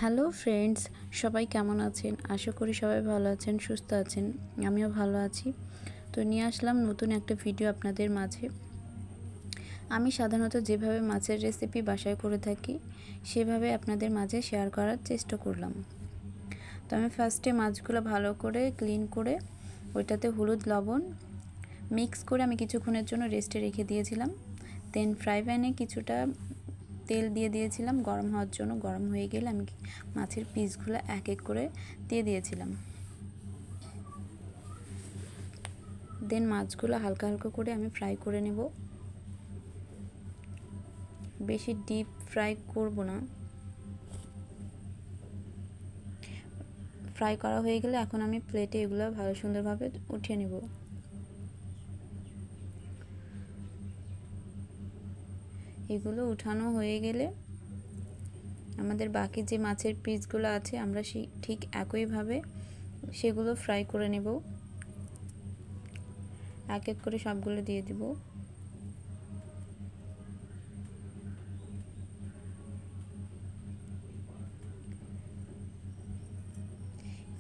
Hello friends, সবাই কেমন আছেন? আশা করি সবাই ভালো আছেন, সুস্থ আছেন। আমিও ভালো আছি। তো নিয়ে আসলাম নতুন একটা ভিডিও আপনাদের মাঝে। আমি সাধারণত যেভাবে মাছের রেসিপি বাসায় করে থাকি সেভাবে আপনাদের মাঝে শেয়ার করার চেষ্টা করলাম। তো আমি ফার্স্টে মাছগুলো ভালো করে ক্লিন করে ওইটাতে হলুদ লবণ মিক্স করে আমি কিছুক্ষণের জন্য রেস্টে রেখে দিয়েছিলাম। দেন ফ্রাই প্যানে কিছুটা তেল দিয়ে দিয়েছিলাম গরম হওয়ার জন্য। গরম হয়ে গেলে আমি মাছের পিসগুলো এক এক করে দিয়ে দিয়েছিলাম। দেন মাছগুলো হালকা হালকা করে আমি ফ্রাই করে নেব। বেশি ডিপ ফ্রাই করব না। ফ্রাই করা হয়ে গেলে এখন আমি প্লেটে এগুলো ভালো সুন্দরভাবে উঠিয়ে নেব। এগুলো উঠানো হয়ে গেলে আমাদের বাকি যে মাছের পিসগুলো আছে আমরা ঠিক একইভাবে সেগুলো ফ্রাই করে নেব। এক এক করে সবগুলো দিয়ে দিব।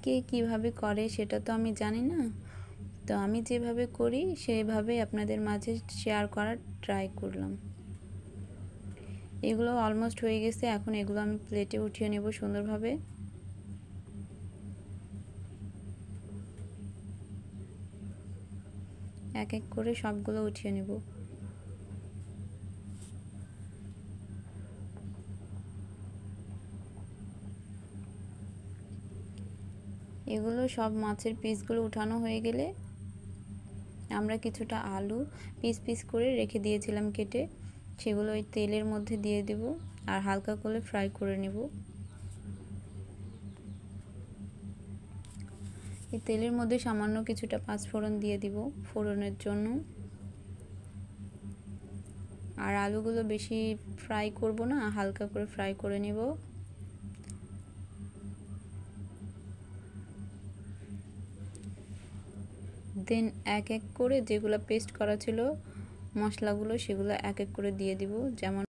কে কীভাবে করে সেটা তো আমি জানি না, তো আমি যেভাবে করি সেভাবেই আপনাদের মাঝে শেয়ার করার ট্রাই করলাম। এগুলো অলমোস্ট হয়ে গেছে। এখন এগুলো আমি প্লেটে উঠিয়ে নেব সুন্দরভাবে। এক এক করে সবগুলো উঠিয়ে নেব। এগুলো সব মাছের পিসগুলো উঠানো হয়ে গেলে আমরা কিছুটা আলু পিস পিস করে রেখে দিয়েছিলাম কেটে, সেগুলো ওই তেলের মধ্যে দিয়ে দেব আর হালকা করে ফ্রাই করে নেব। এই তেলের মধ্যে সামান্য কিছুটা পাঁচফোড়ন দিয়ে দিব ফোড়নের জন্য। আর আলুগুলো বেশি ফ্রাই করব না, হালকা করে ফ্রাই করে নেব। দেন এক এক করে যেগুলো পেস্ট করা ছিল মশলাগুলো সেগুলো এক এক করে দিয়ে দিব। যেমন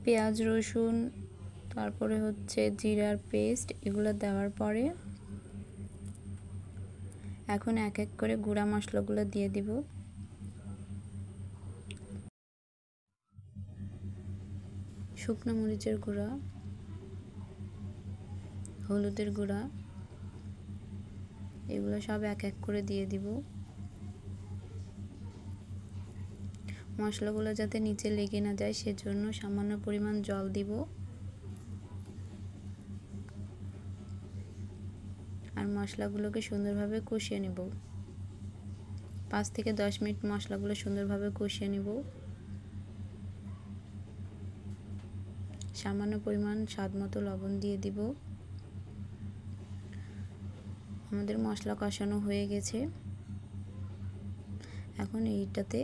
পেঁয়াজ রসুন, তারপরে হচ্ছে জিরার পেস্ট, এগুলো দেওয়ার পরে এখন এক এক করে গুঁড়া মশলাগুলো দিয়ে দিব। শুকনো মরিচের গুঁড়া, হলুদের গুঁড়া, এগুলো সব এক এক করে দিয়ে দিব। মশলাগুলো যাতে নিচে লেগে না যায় সেজন্য সামান্য পরিমাণ জল দিব। আর মশলাগুলোকে সুন্দরভাবে কষিয়ে নেব। 5 থেকে 10 মিনিট মশলাগুলো সুন্দরভাবে কষিয়ে নেব। সামান্য পরিমাণ স্বাদ মতো লবণ দিয়ে দিব। আমাদের মশলা কষানো হয়ে গেছে। এখন এইটাতে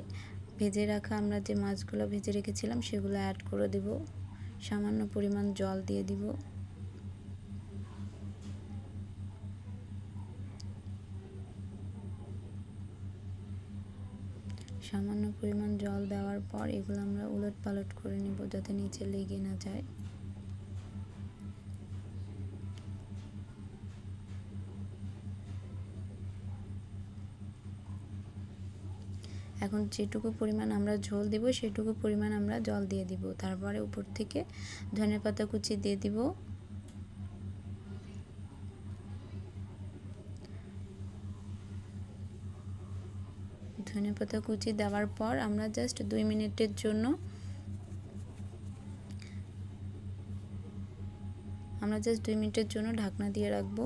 ভেজে রাখা আমরা যে মাছগুলো ভেজে রেখেছিলাম সেগুলো অ্যাড করে দেব। সামান্য পরিমাণ জল দিয়ে দিব। সামান্য পরিমাণ জল দেওয়ার পর এগুলো আমরা উলট পালট করে নেব যাতে নিচে লেগে না যায়। এখন যেটুকু পরিমাণ আমরা ঝোল দিব সেটুকু পরিমাণ আমরা জল দিয়ে দিব। তারপরে উপর থেকে ধনেপাতা কুচি দিয়ে দিব। ধনেপাতা কুচি দেওয়ার পর আমরা জাস্ট 2 মিনিটের জন্য ঢাকনা দিয়ে রাখবো।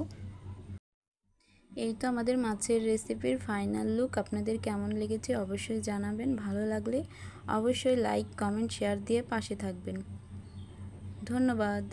এই তো আমাদের মাছের রেসিপির ফাইনাল লুক। আপনাদের কেমন লেগেছে অবশ্যই জানাবেন। ভালো লাগলে অবশ্যই লাইক, কমেন্ট, শেয়ার দিয়ে পাশে থাকবেন। ধন্যবাদ।